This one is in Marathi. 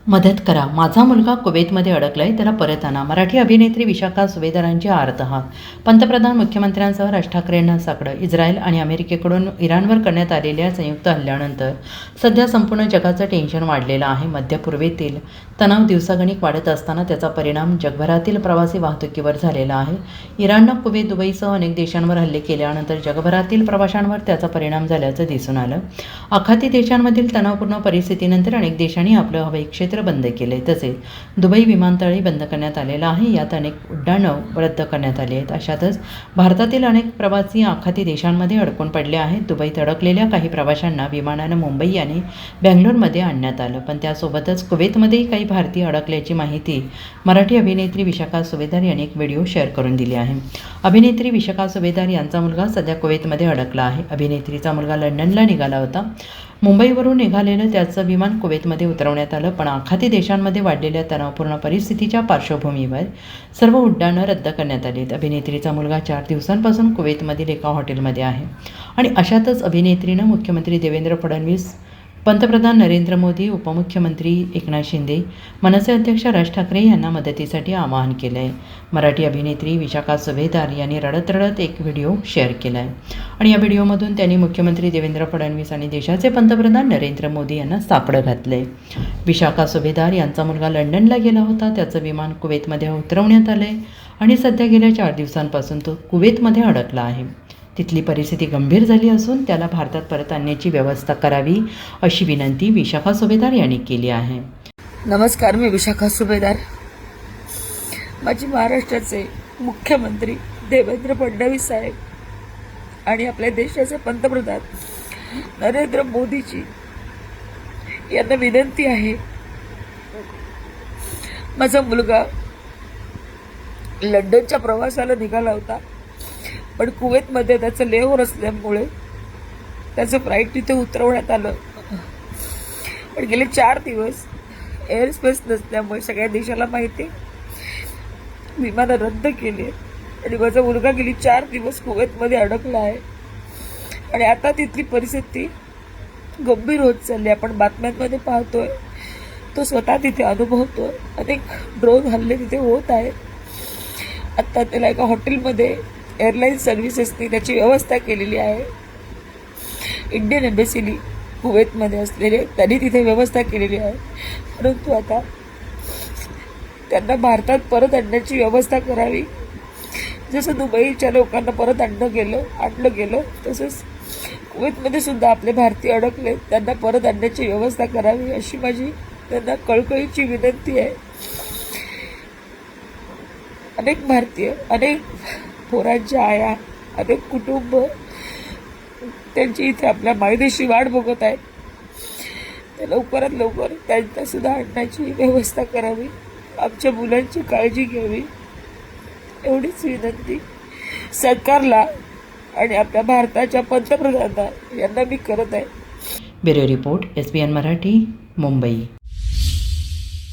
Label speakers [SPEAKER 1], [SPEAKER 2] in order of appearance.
[SPEAKER 1] मदत करा, माझा मुलगा कुवेतमध्ये अडकलाय, त्याला परत आणा. मराठी अभिनेत्री विशाखा सुभेदारांची आर्तहात. पंतप्रधान, मुख्यमंत्र्यांसह राज ठाकरेंना साकडं. इस्रायल आणि अमेरिकेकडून इराणवर करण्यात आलेल्या संयुक्त हल्ल्यानंतर सध्या संपूर्ण जगाचं टेन्शन वाढलेलं आहे. मध्य पूर्वेतील तणाव दिवसागणिक वाढत असताना त्याचा परिणाम जगभरातील प्रवासी वाहतुकीवर झालेला आहे. इराणनं कुवेत, दुबईसह अनेक देशांवर हल्ले केल्यानंतर जगभरातील प्रवाशांवर त्याचा परिणाम झाल्याचं दिसून आलं. आखाती देशांमधील तणावपूर्ण परिस्थितीनंतर अनेक देशांनी आपलं हवाई क्षेत्र बंद केले. तसेच दुबई विमानतळही बंद करण्यात आलेलं आहे. यात अनेक उड्डाणं रद्द करण्यात आली आहेत. अशातच भारतातील अनेक प्रवासी आखाती देशांमध्ये अडकून पडले आहेत. दुबईत अडकलेल्या काही प्रवाशांना विमानानं मुंबई आणि बेंगलोरमध्ये आणण्यात आलं. पण त्यासोबतच कुवेतमध्येही काही भारतीय अडकल्याची माहिती मराठी अभिनेत्री विशाखा सुभेदार यांनी एक व्हिडिओ शेअर करून दिली आहे. अभिनेत्री विशाखा सुभेदार यांचा मुलगा सध्या कुवेतमध्ये अडकला आहे. अभिनेत्रीचा मुलगा लंडनला निघाला होता. मुंबईवरून निघालेलं त्याचं विमान कुवेतमध्ये उतरवण्यात आलं. पण आखाती देशांमध्ये वाढलेल्या तणावपूर्ण परिस्थितीच्या पार्श्वभूमीवर सर्व उड्डाणं रद्द करण्यात आली. अभिनेत्रीचा मुलगा 4 दिवसांपासून कुवेतमधील एका हॉटेलमध्ये आहे. आणि अशातच अभिनेत्रीनं मुख्यमंत्री देवेंद्र फडणवीस, पंतप्रधान नरेंद्र मोदी, उपमुख्यमंत्री एकनाथ शिंदे, मनसे अध्यक्ष राज ठाकरे यांना मदतीसाठी आवाहन केलं आहे. मराठी अभिनेत्री विशाखा सुभेदार यांनी रडत रडत एक व्हिडिओ शेअर केला आहे. आणि या व्हिडिओमधून त्यांनी मुख्यमंत्री देवेंद्र फडणवीस आणि देशाचे पंतप्रधान नरेंद्र मोदी यांना साकडं घातलं आहे. विशाखा सुभेदार यांचा मुलगा लंडनला गेला होता. त्याचं विमान कुवेतमध्ये उतरवण्यात आलं आहे आणि सध्या गेल्या 4 दिवसांपासून तो कुवेतमध्ये अडकला आहे. तिथली परिस्थिती गंभीर झाली असून त्याला भारतात परत आणण्याची व्यवस्था करावी अशी विनंती विशाखा सुभेदार यांनी केली आहे.
[SPEAKER 2] नमस्कार, मी विशाखा सुभेदार. माझी महाराष्ट्राचे मुख्यमंत्री देवेंद्र फडणवीस साहेब आणि आपल्या देशाचे पंतप्रधान नरेंद्र मोदीजी यांना विनंती आहे. माझा मुलगा लंडनच्या प्रवासाला निघाला होता, पण कुवेतमध्ये त्याचं लेहोर असल्यामुळे त्याचं फ्लाईट तिथे उतरवण्यात आलं. पण गेले 4 दिवस एअर स्पेस नसल्यामुळे सगळ्या देशाला माहिती विमानं रद्द केली आणि माझा मुलगा गेली 4 दिवस कुवेतमध्ये अडकला आहे. आणि आता तिथली परिस्थिती गंभीर होत चालली. आपण बातम्यांमध्ये पाहतोय, तो स्वतः तिथे अनुभवतोय. अनेक ड्रोन हल्ले तिथे होत आहेत. आत्ता त्याला एका हॉटेलमध्ये एअरलाईन सर्व्हिसेसनी त्याची व्यवस्था केलेली आहे. इंडियन एम्बेसीनी कुवेतमध्ये असलेले त्यांनी तिथे व्यवस्था केलेली आहे. परंतु आता त्यांना भारतात परत आणण्याची व्यवस्था करावी. जसं दुबईच्या लोकांना परत आणलं गेलं तसंच कुवेतमध्ये सुद्धा आपले भारतीय अडकले, त्यांना परत आणण्याची व्यवस्था करावी अशी माझी त्यांना कळकळीची विनंती आहे. अनेक भारतीय, अनेक पोरांच्या आया, अनेक कुटुंब त्यांची इथे आपल्या मायदेशी वाट बघत आहेत. तर लवकरात लवकर त्यांना सुद्धा आणण्याची व्यवस्था करावी. आमच्या मुलांची काळजी घ्यावी एवढीच विनंती सरकारला आणि आपल्या भारताच्या पंतप्रधानांना यांना मी करत आहे.
[SPEAKER 1] Bureau report, SBN Marathi, Mumbai.